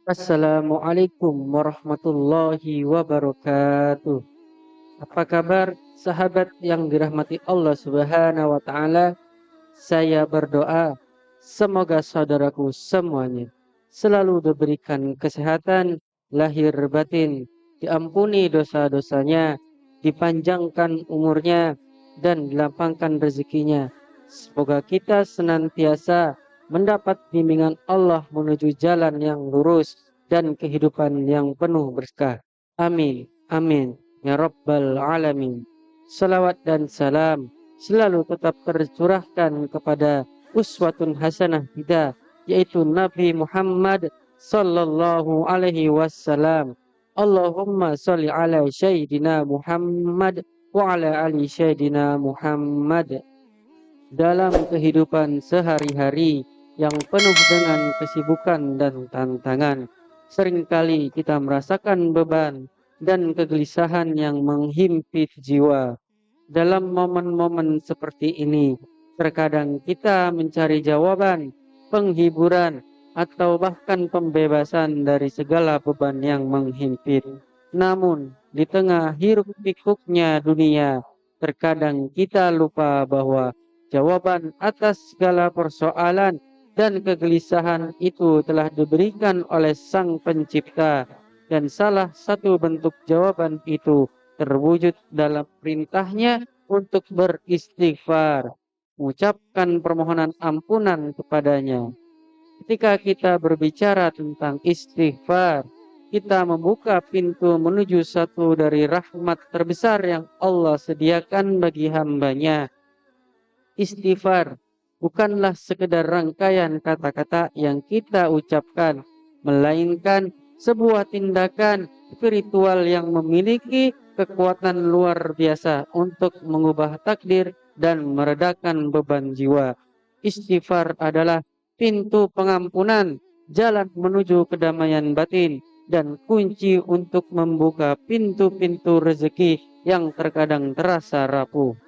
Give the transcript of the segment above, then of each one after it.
Assalamualaikum warahmatullahi wabarakatuh. Apa kabar sahabat yang dirahmati Allah Subhanahu wa taala? Saya berdoa semoga saudaraku semuanya selalu diberikan kesehatan lahir batin, diampuni dosa-dosanya, dipanjangkan umurnya dan dilapangkan rezekinya. Semoga kita senantiasa mendapat bimbingan Allah menuju jalan yang lurus dan kehidupan yang penuh berkah. Amin. Amin. Ya Rabbal Alamin. Salawat dan salam selalu tetap tercurahkan kepada uswatun hasanah kita, yaitu Nabi Muhammad sallallahu alaihi wasallam. Allahumma sholli ala Sayyidina Muhammad wa ala ali Sayyidina Muhammad. Dalam kehidupan sehari-hari yang penuh dengan kesibukan dan tantangan, seringkali kita merasakan beban dan kegelisahan yang menghimpit jiwa. Dalam momen-momen seperti ini, terkadang kita mencari jawaban, penghiburan, atau bahkan pembebasan dari segala beban yang menghimpit. Namun, di tengah hiruk-pikuknya dunia, terkadang kita lupa bahwa jawaban atas segala persoalan dan kegelisahan itu telah diberikan oleh Sang Pencipta, dan salah satu bentuk jawaban itu terwujud dalam perintahnya untuk beristighfar, mengucapkan permohonan ampunan kepadanya. Ketika kita berbicara tentang istighfar, kita membuka pintu menuju satu dari rahmat terbesar yang Allah sediakan bagi hambanya. Istighfar bukanlah sekedar rangkaian kata-kata yang kita ucapkan, melainkan sebuah tindakan spiritual yang memiliki kekuatan luar biasa untuk mengubah takdir dan meredakan beban jiwa. Istighfar adalah pintu pengampunan, jalan menuju kedamaian batin, dan kunci untuk membuka pintu-pintu rezeki yang terkadang terasa rapuh.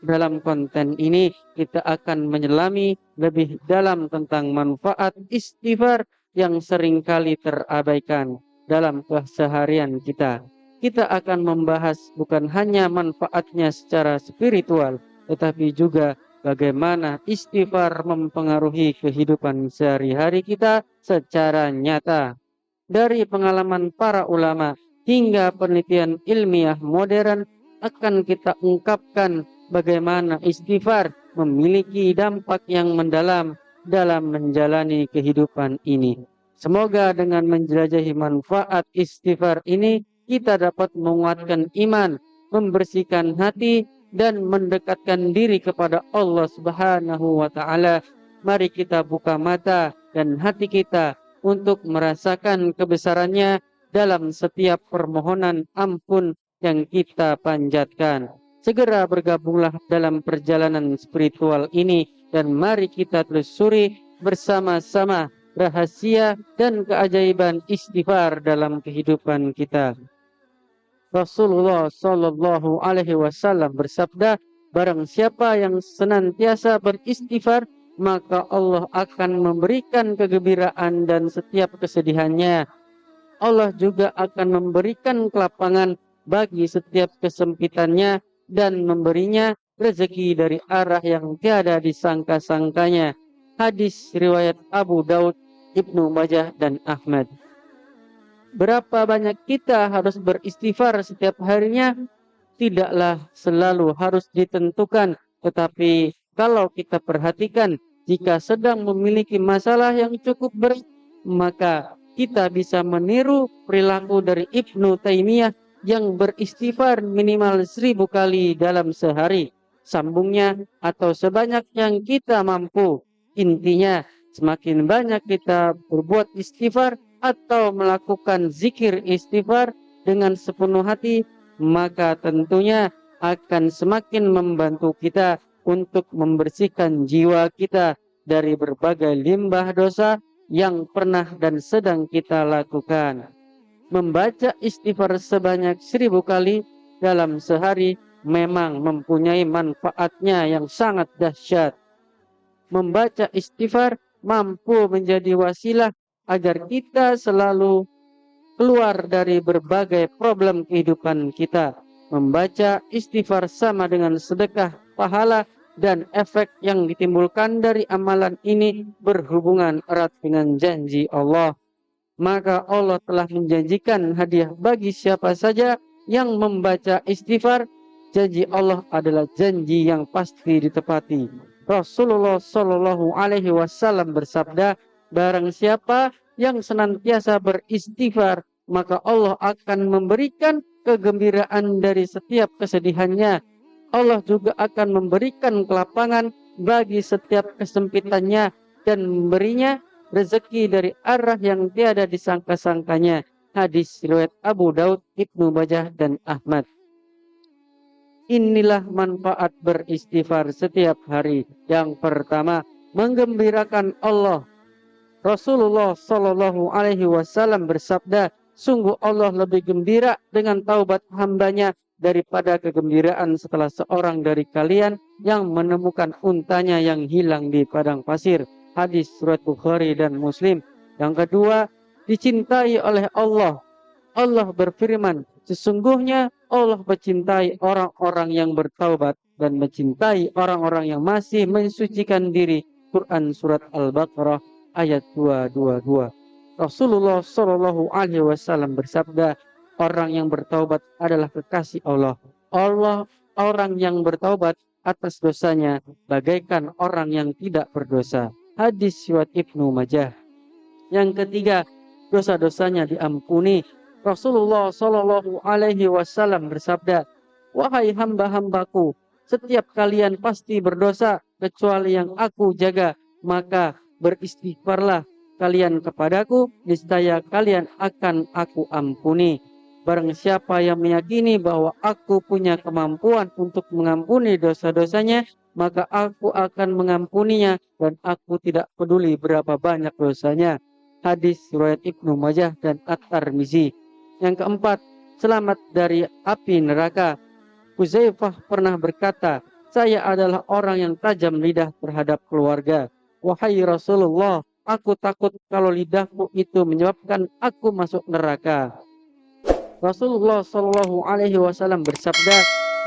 Dalam konten ini kita akan menyelami lebih dalam tentang manfaat istighfar yang seringkali terabaikan dalam keseharian kita. Kita akan membahas bukan hanya manfaatnya secara spiritual, tetapi juga bagaimana istighfar mempengaruhi kehidupan sehari-hari kita secara nyata. Dari pengalaman para ulama hingga penelitian ilmiah modern akan kita ungkapkan bagaimana istighfar memiliki dampak yang mendalam dalam menjalani kehidupan ini. Semoga dengan menjelajahi manfaat istighfar ini, kita dapat menguatkan iman, membersihkan hati, dan mendekatkan diri kepada Allah Subhanahu wa taala. Mari kita buka mata dan hati kita untuk merasakan kebesarannya dalam setiap permohonan ampun yang kita panjatkan. Segera bergabunglah dalam perjalanan spiritual ini dan mari kita telusuri bersama-sama rahasia dan keajaiban istighfar dalam kehidupan kita. Rasulullah Shallallahu Alaihi Wasallam bersabda, barang siapa yang senantiasa beristighfar, maka Allah akan memberikan kegembiraan dan setiap kesedihannya. Allah juga akan memberikan kelapangan bagi setiap kesempitannya dan memberinya rezeki dari arah yang tiada disangka-sangkanya. Hadis riwayat Abu Daud, Ibnu Majah, dan Ahmad. Berapa banyak kita harus beristighfar setiap harinya? Tidaklah selalu harus ditentukan, tetapi kalau kita perhatikan, jika sedang memiliki masalah yang cukup berat, maka kita bisa meniru perilaku dari Ibnu Taimiyah yang beristighfar minimal 1000 kali dalam sehari. Sambungnya atau sebanyak yang kita mampu. Intinya, semakin banyak kita berbuat istighfar atau melakukan zikir istighfar dengan sepenuh hati, maka tentunya akan semakin membantu kita untuk membersihkan jiwa kita dari berbagai limbah dosa yang pernah dan sedang kita lakukan. Membaca istighfar sebanyak 1000 kali dalam sehari memang mempunyai manfaatnya yang sangat dahsyat. Membaca istighfar mampu menjadi wasilah agar kita selalu keluar dari berbagai problem kehidupan kita. Membaca istighfar sama dengan sedekah pahala, dan efek yang ditimbulkan dari amalan ini berhubungan erat dengan janji Allah. Maka Allah telah menjanjikan hadiah bagi siapa saja yang membaca istighfar. Janji Allah adalah janji yang pasti ditepati. Rasulullah Shallallahu Alaihi Wasallam bersabda, barang siapa yang senantiasa beristighfar, maka Allah akan memberikan kegembiraan dari setiap kesedihannya. Allah juga akan memberikan kelapangan bagi setiap kesempitannya dan memberinya rezeki dari arah yang tiada disangka-sangkanya. Hadis riwayat Abu Daud, Ibnu Majah, dan Ahmad. Inilah manfaat beristighfar setiap hari. Yang pertama, menggembirakan Allah. Rasulullah Shallallahu Alaihi Wasallam bersabda, sungguh Allah lebih gembira dengan taubat hambanya daripada kegembiraan setelah seorang dari kalian yang menemukan untanya yang hilang di padang pasir. Hadis riwayat Bukhari dan Muslim. Yang kedua, dicintai oleh Allah. Allah berfirman, sesungguhnya Allah mencintai orang-orang yang bertaubat dan mencintai orang-orang yang masih mensucikan diri. Quran surat Al-Baqarah ayat 222. Rasulullah Shallallahu Alaihi Wasallam bersabda, orang yang bertaubat adalah kekasih Allah. Orang yang bertaubat atas dosanya bagaikan orang yang tidak berdosa. Hadis riwayat Ibnu Majah. Yang ketiga, dosa-dosanya diampuni. Rasulullah Shallallahu Alaihi Wasallam bersabda, wahai hamba-hambaku, setiap kalian pasti berdosa kecuali yang aku jaga, maka beristighfarlah kalian kepadaku, niscaya kalian akan aku ampuni. Barang siapa yang meyakini bahwa aku punya kemampuan untuk mengampuni dosa-dosanya, maka aku akan mengampuninya dan aku tidak peduli berapa banyak dosanya. Hadis riwayat Ibnu Majah dan At-Tirmizi. Yang keempat, selamat dari api neraka. Huzaifah pernah berkata, saya adalah orang yang tajam lidah terhadap keluarga. Wahai Rasulullah, aku takut kalau lidahku itu menyebabkan aku masuk neraka. Rasulullah Shallallahu Alaihi Wasallam bersabda,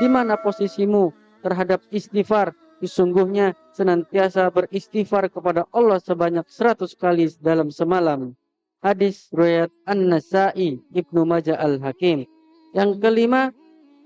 di mana posisimu terhadap istighfar? Sesungguhnya senantiasa beristighfar kepada Allah sebanyak 100 kali dalam semalam. Hadis riwayat An-Nasa'i, Ibnu Majah, Al-Hakim. Yang kelima,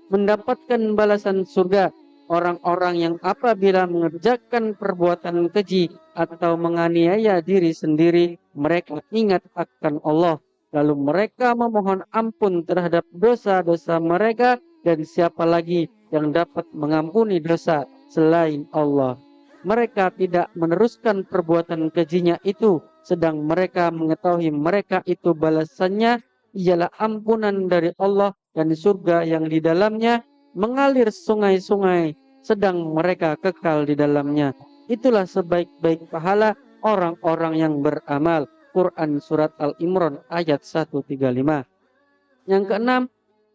mendapatkan balasan surga. Orang-orang yang apabila mengerjakan perbuatan keji atau menganiaya diri sendiri, mereka ingat akan Allah, lalu mereka memohon ampun terhadap dosa-dosa mereka, dan siapa lagi yang dapat mengampuni dosa selain Allah. Mereka tidak meneruskan perbuatan kejinya itu, sedang mereka mengetahui mereka itu balasannya ialah ampunan dari Allah dan surga yang di dalamnya mengalir sungai-sungai, sedang mereka kekal di dalamnya. Itulah sebaik-baik pahala orang-orang yang beramal. Quran surat Al-Imran ayat 135. Yang keenam,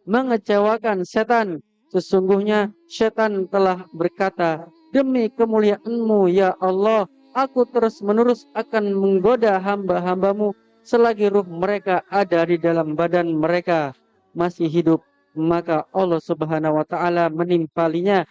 mengecewakan setan. Sesungguhnya setan telah berkata, demi kemuliaan-Mu ya Allah, aku terus-menerus akan menggoda hamba-hambamu selagi ruh mereka ada di dalam badan mereka masih hidup. Maka Allah Subhanahu wa Ta'ala menimpalinya,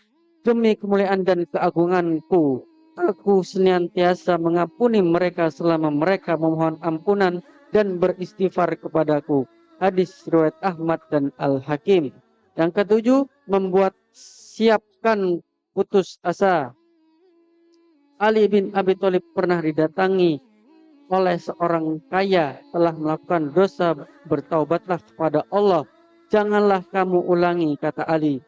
demi kemuliaan dan keagunganku, aku senantiasa mengampuni mereka selama mereka memohon ampunan dan beristighfar kepadaku. Hadis riwayat Ahmad dan Al-Hakim. Yang ketujuh, membuat siapkan putus asa. Ali bin Abi Thalib pernah didatangi oleh seorang kaya telah melakukan dosa, bertaubatlah kepada Allah, janganlah kamu ulangi, kata Ali.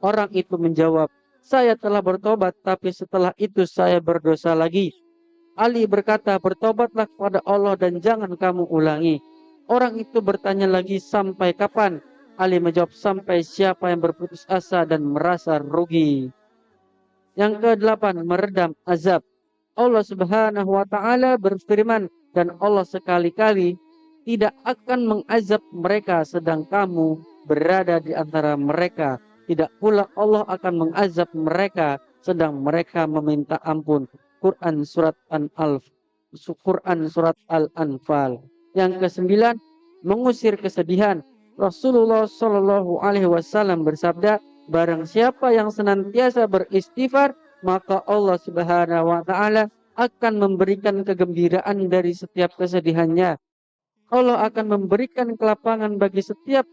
Orang itu menjawab, saya telah bertobat, tapi setelah itu saya berdosa lagi. Ali berkata, bertobatlah kepada Allah dan jangan kamu ulangi. Orang itu bertanya lagi, sampai kapan? Ali menjawab, sampai siapa yang berputus asa dan merasa rugi. Yang kedelapan, meredam azab. Allah Subhanahu wa Ta'ala berfirman, dan Allah sekali-kali tidak akan mengazab mereka sedang kamu berada di antara mereka. Tidak pula Allah akan mengazab mereka sedang mereka meminta ampun. Quran surat An-Alf Quran surat Al-Anfal. Yang kesembilan, mengusir kesedihan. Rasulullah Shallallahu Alaihi Wasallam bersabda, barang siapa yang senantiasa beristighfar, maka Allah Subhanahu Wa Taala akan memberikan kegembiraan dari setiap kesedihannya. Allah akan memberikan kelapangan bagi setiap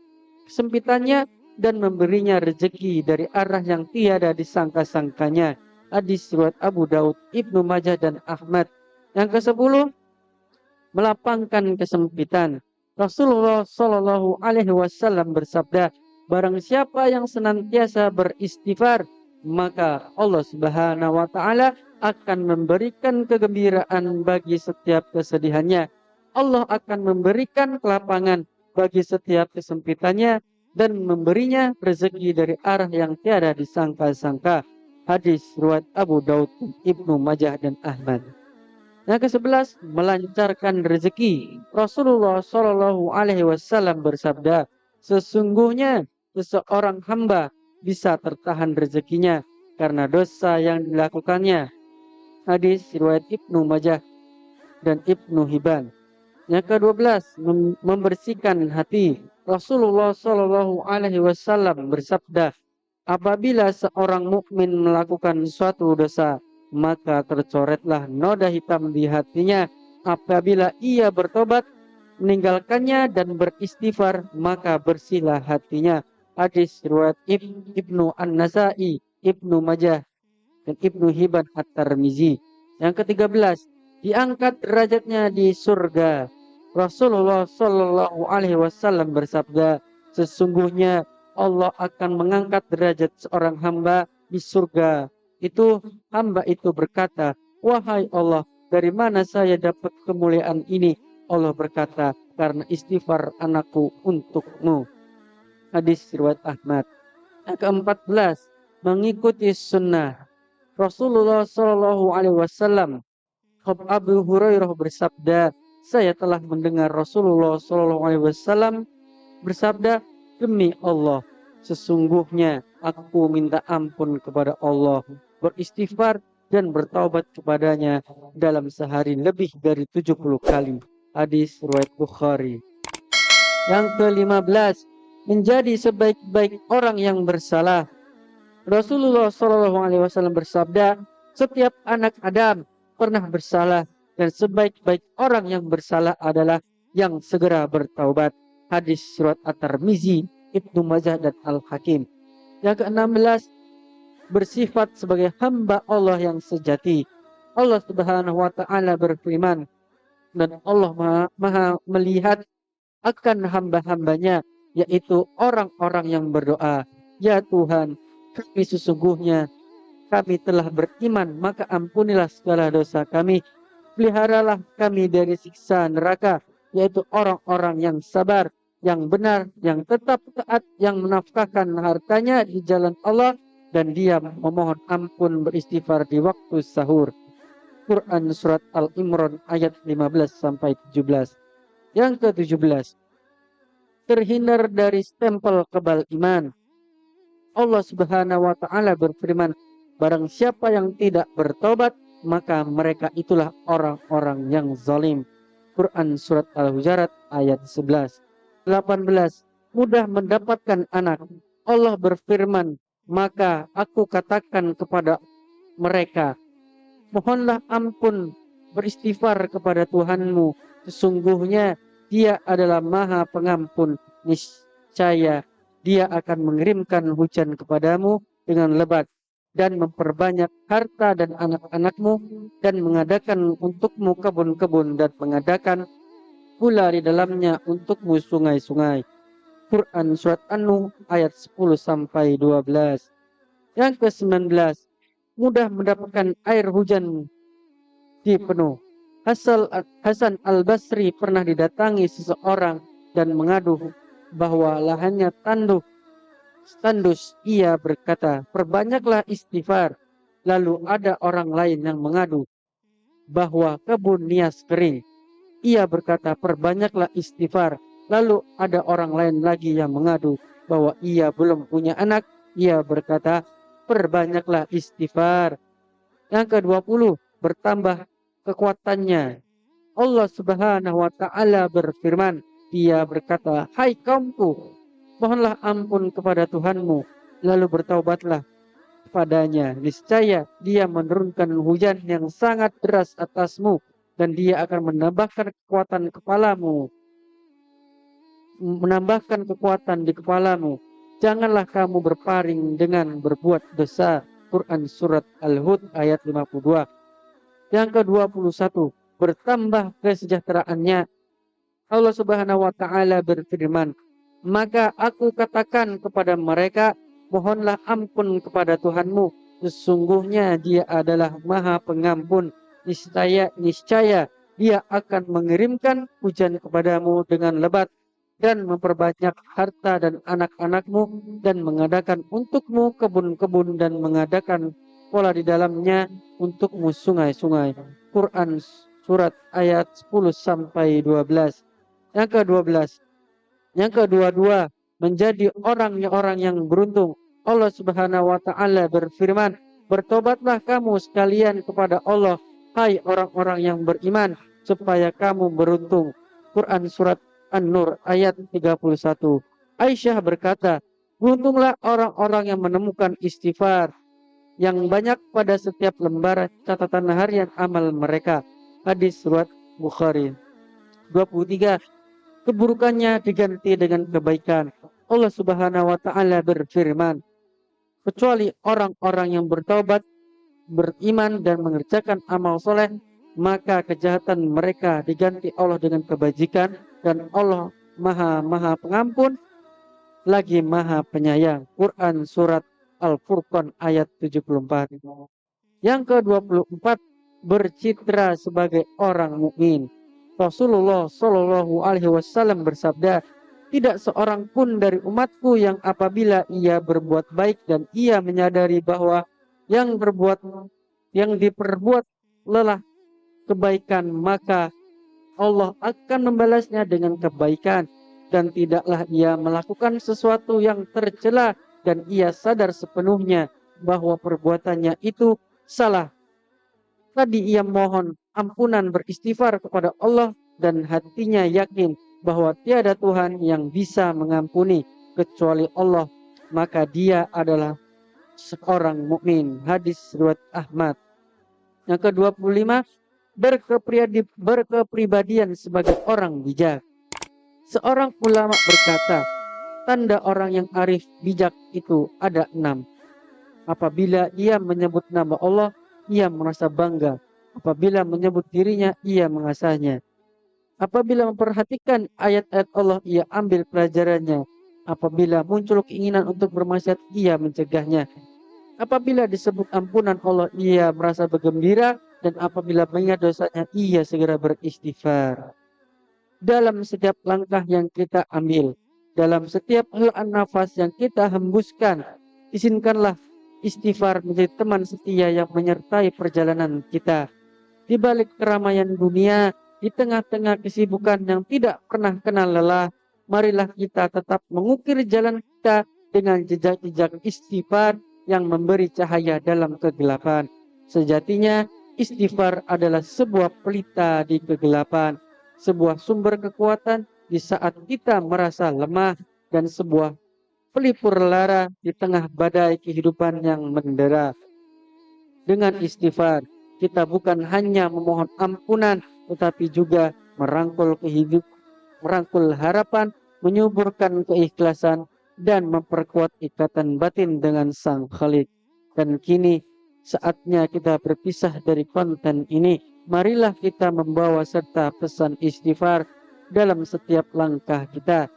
kesempitannya dan memberinya rezeki dari arah yang tiada disangka-sangkanya. Hadis riwayat Abu Daud, Ibnu Majah dan Ahmad. Yang ke-10, melapangkan kesempitan. Rasulullah Shallallahu Alaihi Wasallam bersabda, barang siapa yang senantiasa beristighfar, maka Allah Subhanahu Wa Taala akan memberikan kegembiraan bagi setiap kesedihannya. Allah akan memberikan kelapangan bagi setiap kesempitannya dan memberinya rezeki dari arah yang tiada disangka-sangka. Hadis riwayat Abu Daud, Ibnu Majah dan Ahmad. Yang ke-11, melancarkan rezeki. Rasulullah Shallallahu Alaihi Wasallam bersabda, sesungguhnya seseorang hamba bisa tertahan rezekinya karena dosa yang dilakukannya. Hadis riwayat Ibnu Majah dan Ibnu Hibban. Yang ke-12, membersihkan hati. Rasulullah Shallallahu Alaihi Wasallam bersabda, apabila seorang mukmin melakukan suatu dosa, maka tercoretlah noda hitam di hatinya. Apabila ia bertobat, meninggalkannya dan beristighfar, maka bersihlah hatinya. Hadis riwayat Ibnu An-Nasai, Ibnu Majah dan Ibnu Hibban At-Tirmizi. Yang ke-13, diangkat derajatnya di surga. Rasulullah Shallallahu Alaihi Wasallam bersabda, sesungguhnya Allah akan mengangkat derajat seorang hamba di surga. Itu hamba itu berkata, wahai Allah, dari mana saya dapat kemuliaan ini? Allah berkata, karena istighfar anakku untukmu. Hadis riwayat Ahmad. Yang ke-14, mengikuti sunnah. Rasulullah Shallallahu Alaihi Wasallam, Abu Hurairah bersabda, saya telah mendengar Rasulullah Shallallahu Alaihi Wasallam bersabda, demi Allah, sesungguhnya aku minta ampun kepada Allah, beristighfar dan bertaubat kepadanya dalam sehari lebih dari 70 kali. Hadis riwayat Bukhari. Yang ke-15, menjadi sebaik-baik orang yang bersalah. Rasulullah Shallallahu Alaihi Wasallam bersabda, setiap anak Adam pernah bersalah dan sebaik-baik orang yang bersalah adalah yang segera bertaubat. Hadis surat At-Tirmizi, Ibnu Majah dan Al-Hakim. Yang ke-16, bersifat sebagai hamba Allah yang sejati. Allah Subhanahu wa Ta'ala berfirman, dan Allah maha melihat akan hamba-hambanya, yaitu orang-orang yang berdoa, ya Tuhan, kami sesungguhnya kami telah beriman, maka ampunilah segala dosa kami, peliharalah kami dari siksa neraka, yaitu orang-orang yang sabar, yang benar, yang tetap taat, yang menafkahkan hartanya di jalan Allah, dan dia memohon ampun beristighfar di waktu sahur. Quran surat Al-Imran ayat 15-17. Yang ke-17, terhindar dari stempel kebal iman. Allah Subhanahu wa Ta'ala berfirman, barang siapa yang tidak bertobat, maka mereka itulah orang-orang yang zalim. Quran surat Al-Hujurat ayat 11. 18, mudah mendapatkan anak. Allah berfirman, maka aku katakan kepada mereka, mohonlah ampun, beristighfar kepada Tuhanmu, sesungguhnya Dia adalah Maha Pengampun. Niscaya Dia akan mengirimkan hujan kepadamu dengan lebat dan memperbanyak harta dan anak-anakmu, dan mengadakan untukmu kebun-kebun, dan mengadakan pula di dalamnya untukmu sungai-sungai. Quran surat An-Nuh ayat 10-12. Yang ke-19, mudah mendapatkan air hujan di penuh. Hasan Al-Basri pernah didatangi seseorang dan mengadu bahwa lahannya tandus. Ia berkata, perbanyaklah istighfar. Lalu ada orang lain yang mengadu bahwa kebun Nias kering. Ia berkata, perbanyaklah istighfar. Lalu ada orang lain lagi yang mengadu bahwa ia belum punya anak. Ia berkata, perbanyaklah istighfar. Yang ke-20, bertambah kekuatannya. Allah Subhanahu wa taala berfirman, Dia berkata, "Hai kaumku, mohonlah ampun kepada Tuhanmu, lalu bertaubatlah padanya. Niscaya Dia menurunkan hujan yang sangat deras atasmu, dan Dia akan menambahkan kekuatan di kepalamu. Janganlah kamu berpaling dengan berbuat dosa." Quran Surat Al-Hud ayat 52. Yang ke-21, bertambah kesejahteraannya. Allah Subhanahu wa taala berfirman, "Maka aku katakan kepada mereka, mohonlah ampun kepada Tuhanmu, sesungguhnya Dia adalah Maha Pengampun. Niscaya Dia akan mengirimkan hujan kepadamu dengan lebat dan memperbanyak harta dan anak-anakmu, dan mengadakan untukmu kebun-kebun, dan mengadakan pola di dalamnya untukmu sungai-sungai." Quran Surat ayat 10 sampai 12. Yang ke-12, yang kedua-dua, menjadi orang-orang yang beruntung. Allah Subhanahu wa taala berfirman, "Bertobatlah kamu sekalian kepada Allah, hai orang-orang yang beriman, supaya kamu beruntung." Quran Surat An-Nur ayat 31. Aisyah berkata, "Beruntunglah orang-orang yang menemukan istighfar yang banyak pada setiap lembar catatan harian amal mereka." Hadis Surat Bukhari. 23. Keburukannya diganti dengan kebaikan. Allah Subhanahu wa taala berfirman, "Kecuali orang-orang yang bertaubat, beriman, dan mengerjakan amal soleh, maka kejahatan mereka diganti Allah dengan kebajikan, dan Allah Maha Pengampun lagi Maha Penyayang." Quran Surat Al-Furqan ayat 74. Yang ke-24, bercitra sebagai orang mukmin. Rasulullah Shallallahu Alaihi Wasallam bersabda, "Tidak seorang pun dari umatku yang apabila ia berbuat baik dan ia menyadari bahwa yang diperbuat lelah kebaikan, maka Allah akan membalasnya dengan kebaikan. Dan tidaklah ia melakukan sesuatu yang tercela dan ia sadar sepenuhnya bahwa perbuatannya itu salah. Tadi ia mohon ampunan, beristighfar kepada Allah, dan hatinya yakin bahwa tiada Tuhan yang bisa mengampuni kecuali Allah, maka dia adalah seorang mukmin." Hadis riwayat Ahmad. Yang ke-25, berkepribadian sebagai orang bijak. Seorang ulama berkata, tanda orang yang arif bijak itu ada 6. Apabila ia menyebut nama Allah, ia merasa bangga. Apabila menyebut dirinya, ia mengasahnya. Apabila memperhatikan ayat-ayat Allah, ia ambil pelajarannya. Apabila muncul keinginan untuk bermaksiat, ia mencegahnya. Apabila disebut ampunan Allah, ia merasa bergembira. Dan apabila mengingat dosanya, ia segera beristighfar. Dalam setiap langkah yang kita ambil, dalam setiap helaan nafas yang kita hembuskan, izinkanlah istighfar menjadi teman setia yang menyertai perjalanan kita. Di balik keramaian dunia, di tengah-tengah kesibukan yang tidak pernah kenal lelah, marilah kita tetap mengukir jalan kita dengan jejak-jejak istighfar yang memberi cahaya dalam kegelapan. Sejatinya, istighfar adalah sebuah pelita di kegelapan, sebuah sumber kekuatan di saat kita merasa lemah, dan sebuah pelipur lara di tengah badai kehidupan yang mendera. Dengan istighfar, kita bukan hanya memohon ampunan, tetapi juga merangkul harapan, menyuburkan keikhlasan, dan memperkuat ikatan batin dengan Sang Khalik. Dan kini saatnya kita berpisah dari konten ini. Marilah kita membawa serta pesan istighfar dalam setiap langkah kita.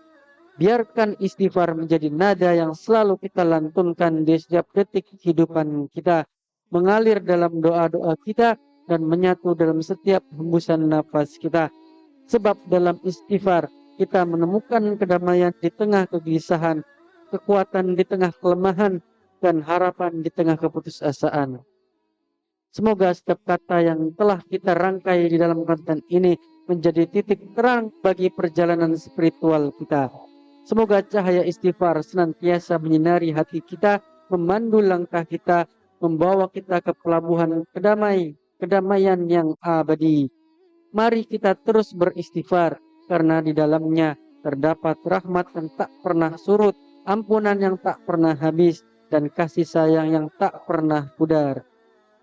Biarkan istighfar menjadi nada yang selalu kita lantunkan di setiap detik kehidupan kita, mengalir dalam doa-doa kita, dan menyatu dalam setiap hembusan nafas kita. Sebab dalam istighfar kita menemukan kedamaian di tengah kegelisahan, kekuatan di tengah kelemahan, dan harapan di tengah keputusasaan. Semoga setiap kata yang telah kita rangkai di dalam konten ini menjadi titik terang bagi perjalanan spiritual kita. Semoga cahaya istighfar senantiasa menyinari hati kita, memandu langkah kita, membawa kita ke pelabuhan kedamaian yang abadi. Mari kita terus beristighfar, karena di dalamnya terdapat rahmat yang tak pernah surut, ampunan yang tak pernah habis, dan kasih sayang yang tak pernah pudar.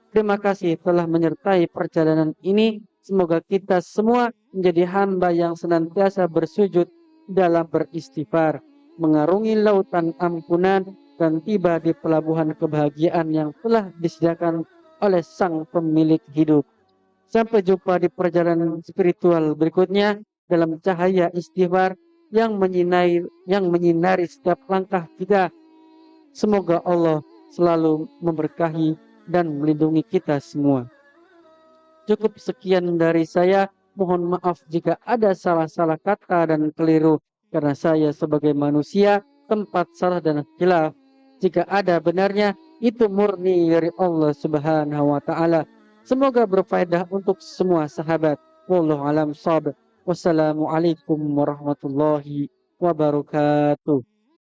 Terima kasih telah menyertai perjalanan ini. Semoga kita semua menjadi hamba yang senantiasa bersujud dalam beristighfar, mengarungi lautan ampunan, dan tiba di pelabuhan kebahagiaan yang telah disediakan oleh Sang Pemilik hidup. Sampai jumpa di perjalanan spiritual berikutnya dalam cahaya istighfar yang menyinari setiap langkah kita. Semoga Allah selalu memberkahi dan melindungi kita semua. Cukup sekian dari saya. Mohon maaf jika ada salah-salah kata dan keliru, karena saya sebagai manusia tempat salah dan khilaf. Jika ada benarnya, itu murni dari Allah Subhanahu wa taala. Semoga berfaedah untuk semua sahabat. Wallahu alam shawab. Wassalamualaikum warahmatullahi wabarakatuh.